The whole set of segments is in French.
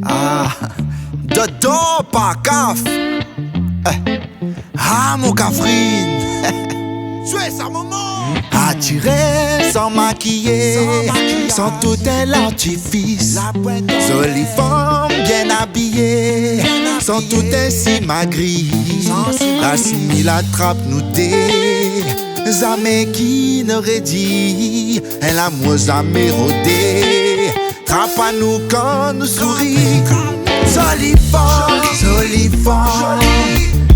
Ah, dodo pas caf. Ah, mon cafrine. Jouez ça, maman. Attiré sans maquiller, sans tout un artifice. Jolie femme bien habillée, sans tout un simagri. La simi la trappe nous des amis qui ne redit. Elle a moi jamais rodé. Trappe à nous quand nous sourit. Jolie femme,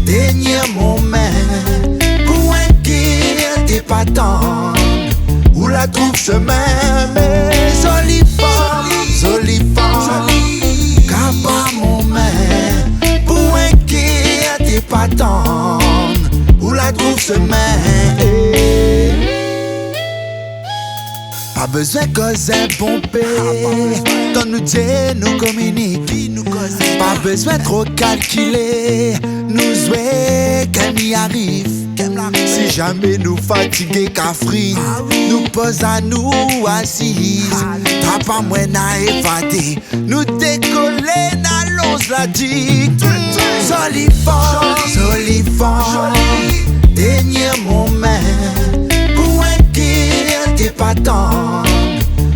dernier moment. Pour un guide t'es pas tendre. Où la trouve chemin, mais jolie femme, Capa mon main. Pour un guide t'es pas tendre. Où la trouve chemin. Pas besoin de causer pomper. Donne-nous Dieu, nous communique. Pas besoin de trop calculer. Nous jouer qu'elle y arrive. Si jamais nous fatiguer Cafrine, nous pose à nous assises. T'as pas moins à évader. Nous décoller, n'allons la digue. Jolie femme, dernier moment. Pour un guide t'es pas tendre.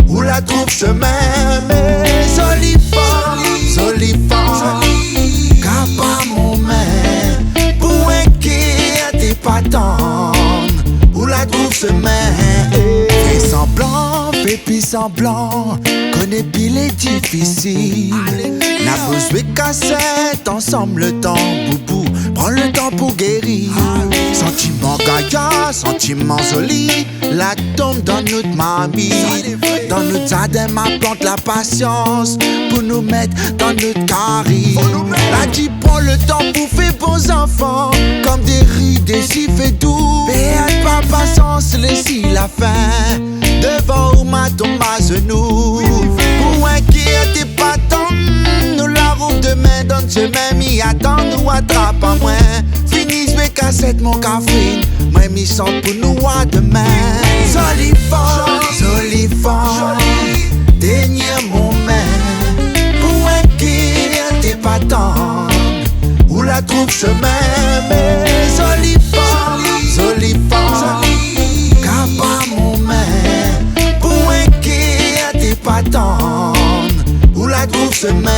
Où la trouve chemin, mais jolie femme, Capa mon main. Pour un guide t'es pas tendre. Où la trouve chemin. Fais semblant, fais plus semblant. Connais pile est difficile. N'a besoin de cassette, ensemble le temps, boubou. Prends le temps pour guérir. Sentiment gaillard, sentiment joli. La tombe dans notre mamie. Dans notre jardin, ma plante la patience. Pour nous mettre dans notre carré. La dit prend le temps pour faire bons enfants. Comme des rides, des chiffres et doux. Béate pas patience, laissez la fin. Devant ou ma tombe à genoux. Pour un qui était pas tant. Nous la roue demain dans le chemin. M'y attend, nous attrape à moins. Fini jouer cassette mon café. Moi m'y chante pour nous à demain. Jolie femme, dernier moment. Pour un qui était pas tant. Où la trouve chemin, mais jolie femme, Capa mon main. Pour un qui était pas tant. Où la trouve chemin.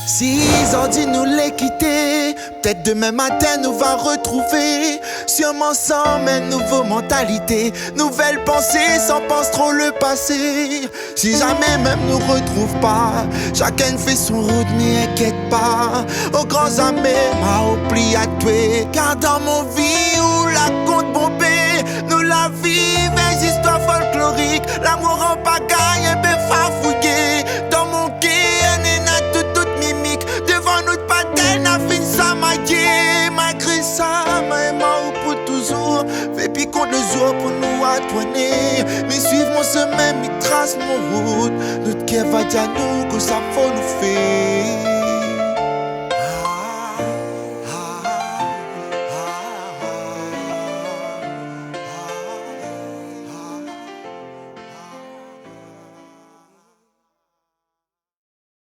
Si ils ont dit nous les quitter, peut-être demain matin nous va retrouver. Sûrement sans même nouveau mentalité, nouvelle pensée sans pense trop le passé. Si jamais même nous retrouve pas, chacun fait son route mais inquiète pas. Aux grands amis m'a oublié à tuer. Car dans mon vie où la compte bombée, nous la vivons des histoires folkloriques. L'amour en pagaille un peu fafouillé. Dans mon cœur toute mimique. Devant notre patin n'a fait ça maillé. Malgré ça, ma ou pour toujours. Fais picot de jour pour nous atoiner. Mais suivre mon chemin, mais trace mon route. Notre cœur va dire nous que ça faut nous faire.